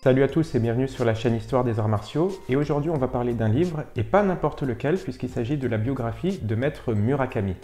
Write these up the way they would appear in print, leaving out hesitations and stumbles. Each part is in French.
Salut à tous et bienvenue sur la chaîne Histoire des arts martiaux. Et aujourd'hui on va parler d'un livre, et pas n'importe lequel, puisqu'il s'agit de la biographie de Maître Murakami.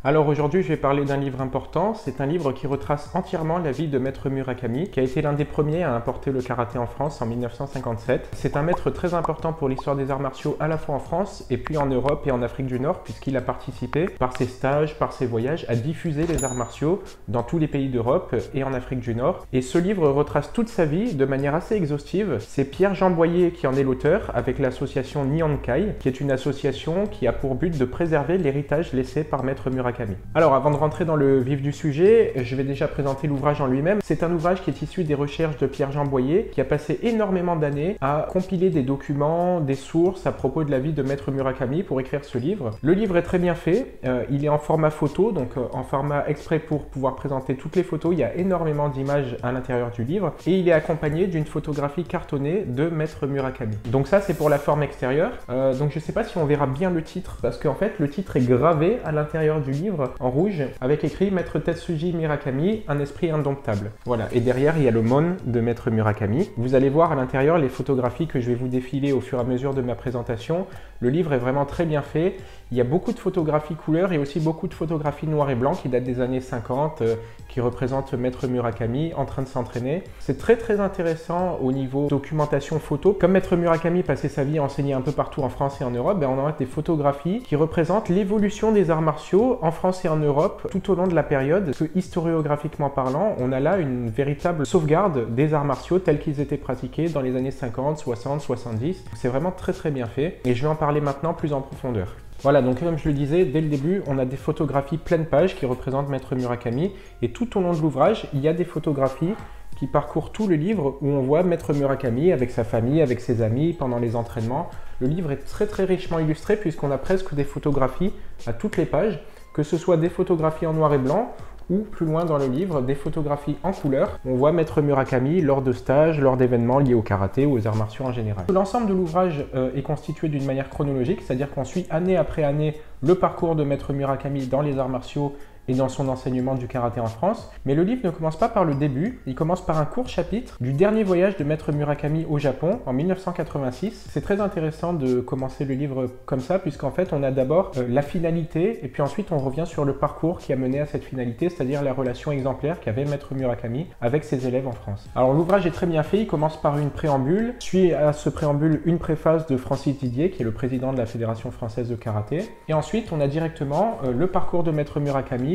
Alors aujourd'hui, je vais parler d'un livre important. C'est un livre qui retrace entièrement la vie de Maître Murakami, qui a été l'un des premiers à importer le karaté en France en 1957. C'est un maître très important pour l'histoire des arts martiaux, à la fois en France et puis en Europe et en Afrique du Nord, puisqu'il a participé, par ses stages, par ses voyages, à diffuser les arts martiaux dans tous les pays d'Europe et en Afrique du Nord. Et ce livre retrace toute sa vie de manière assez exhaustive. C'est Pierre-Jean Boyer qui en est l'auteur, avec l'association Nihonkai, qui est une association qui a pour but de préserver l'héritage laissé par Maître Murakami. Alors avant de rentrer dans le vif du sujet, je vais déjà présenter l'ouvrage en lui-même. C'est un ouvrage qui est issu des recherches de Pierre-Jean Boyer, qui a passé énormément d'années à compiler des documents, des sources à propos de la vie de Maître Murakami pour écrire ce livre. Le livre est très bien fait, il est en format photo, donc en format exprès pour pouvoir présenter toutes les photos. Il y a énormément d'images à l'intérieur du livre et il est accompagné d'une photographie cartonnée de Maître Murakami. Donc ça c'est pour la forme extérieure. Donc je ne sais pas si on verra bien le titre, parce qu'en fait le titre est gravé à l'intérieur du livre en rouge avec écrit Maître Tetsuji Murakami, un esprit indomptable. Voilà, et derrière il y a le mon de Maître Murakami. Vous allez voir à l'intérieur les photographies que je vais vous défiler au fur et à mesure de ma présentation. Le livre est vraiment très bien fait. Il y a beaucoup de photographies couleurs et aussi beaucoup de photographies noir et blanc qui datent des années 50, qui représentent Maître Murakami en train de s'entraîner. C'est très intéressant au niveau documentation photo. Comme Maître Murakami passait sa vie à enseigner un peu partout en France et en Europe, on aura des photographies qui représentent l'évolution des arts martiaux en France et en Europe tout au long de la période. Que historiographiquement parlant, on a là une véritable sauvegarde des arts martiaux tels qu'ils étaient pratiqués dans les années 50, 60, 70. C'est vraiment très bien fait et je vais en parler maintenant plus en profondeur. Voilà, donc comme je le disais, dès le début, on a des photographies pleine page qui représentent Maître Murakami. Et tout au long de l'ouvrage, il y a des photographies qui parcourent tout le livre où on voit Maître Murakami avec sa famille, avec ses amis, pendant les entraînements. Le livre est très richement illustré puisqu'on a presque des photographies à toutes les pages, que ce soit des photographies en noir et blanc, ou plus loin dans le livre, des photographies en couleur. On voit Maître Murakami lors de stages, lors d'événements liés au karaté ou aux arts martiaux en général. L'ensemble de l'ouvrage est constitué d'une manière chronologique, c'est-à-dire qu'on suit année après année le parcours de Maître Murakami dans les arts martiaux et dans son enseignement du karaté en France. Mais le livre ne commence pas par le début, il commence par un court chapitre du dernier voyage de Maître Murakami au Japon en 1986. C'est très intéressant de commencer le livre comme ça, puisqu'en fait on a d'abord la finalité, et puis ensuite on revient sur le parcours qui a mené à cette finalité, c'est-à-dire la relation exemplaire qu'avait Maître Murakami avec ses élèves en France. Alors l'ouvrage est très bien fait, il commence par une préambule, suit à ce préambule une préface de Francis Didier, qui est le président de la Fédération française de karaté, et ensuite on a directement le parcours de Maître Murakami,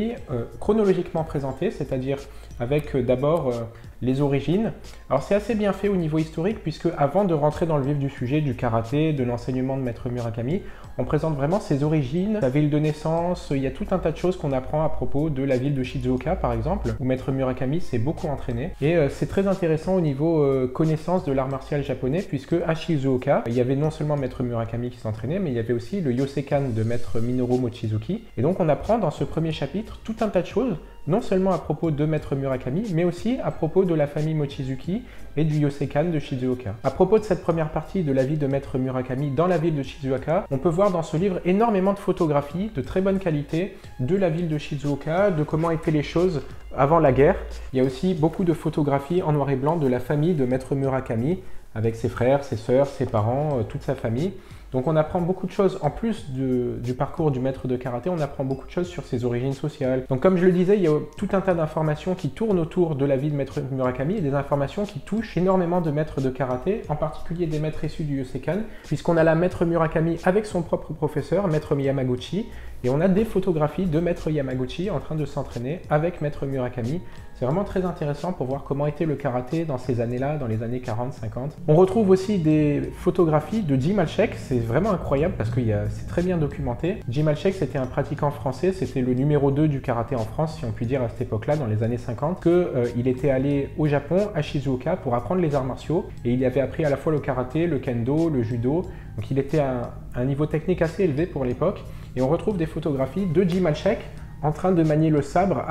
chronologiquement présenté, c'est-à-dire avec d'abord les origines. Alors c'est assez bien fait au niveau historique, puisque avant de rentrer dans le vif du sujet du karaté, de l'enseignement de Maître Murakami, on présente vraiment ses origines, sa ville de naissance. Il y a tout un tas de choses qu'on apprend à propos de la ville de Shizuoka par exemple, où Maître Murakami s'est beaucoup entraîné. Et c'est très intéressant au niveau connaissance de l'art martial japonais, puisque à Shizuoka, il y avait non seulement Maître Murakami qui s'entraînait, mais il y avait aussi le Yosekan de Maître Minoru Mochizuki. Et donc on apprend dans ce premier chapitre tout un tas de choses, non seulement à propos de Maître Murakami, mais aussi à propos de la famille Mochizuki et du Yosekan de Shizuoka. À propos de cette première partie de la vie de Maître Murakami dans la ville de Shizuoka, on peut voir dans ce livre énormément de photographies de très bonne qualité de la ville de Shizuoka, de comment étaient les choses avant la guerre. Il y a aussi beaucoup de photographies en noir et blanc de la famille de Maître Murakami, avec ses frères, ses sœurs, ses parents, toute sa famille. Donc on apprend beaucoup de choses, en plus du parcours du maître de karaté, on apprend beaucoup de choses sur ses origines sociales. Donc comme je le disais, il y a tout un tas d'informations qui tournent autour de la vie de Maître Murakami et des informations qui touchent énormément de maîtres de karaté, en particulier des maîtres issus du Yosekan, puisqu'on a là Maître Murakami avec son propre professeur, Maître Yamaguchi, et on a des photographies de Maître Yamaguchi en train de s'entraîner avec Maître Murakami C'est vraiment très intéressant pour voir comment était le karaté dans ces années-là, dans les années 40-50. On retrouve aussi des photographies de Jim Alchek, c'est vraiment incroyable parce que c'est très bien documenté. Jim Alchek, c'était un pratiquant français, c'était le numéro 2 du karaté en France, si on peut dire à cette époque-là, dans les années 50, qu'il était allé au Japon, à Shizuoka, pour apprendre les arts martiaux, et il avait appris à la fois le karaté, le kendo, le judo, donc il était à un niveau technique assez élevé pour l'époque, et on retrouve des photographies de Jim Alchek en train de manier le sabre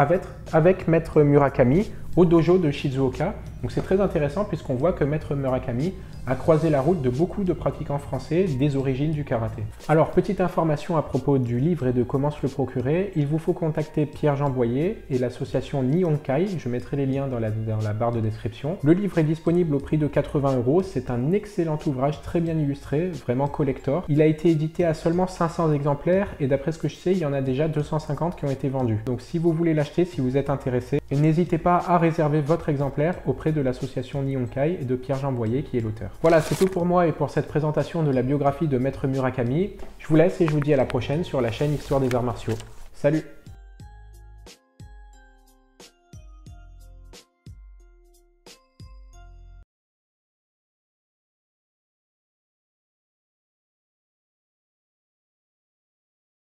avec Maître Murakami au dojo de Shizuoka. Donc c'est très intéressant puisqu'on voit que Maître Murakami a croisé la route de beaucoup de pratiquants français des origines du karaté. Alors, petite information à propos du livre et de comment se le procurer, il vous faut contacter Pierre-Jean Boyer et l'association Nihonkai, je mettrai les liens dans la barre de description. Le livre est disponible au prix de 80 €, c'est un excellent ouvrage très bien illustré, vraiment collector. Il a été édité à seulement 500 exemplaires et d'après ce que je sais, il y en a déjà 250 qui ont été vendus. Donc si vous voulez l'acheter, si vous êtes intéressé, n'hésitez pas à réserver votre exemplaire auprès de l'association Nihonkai et de Pierre-Jean Boyer qui est l'auteur. Voilà, c'est tout pour moi et pour cette présentation de la biographie de Maître Murakami. Je vous laisse et je vous dis à la prochaine sur la chaîne Histoire des Arts Martiaux. Salut!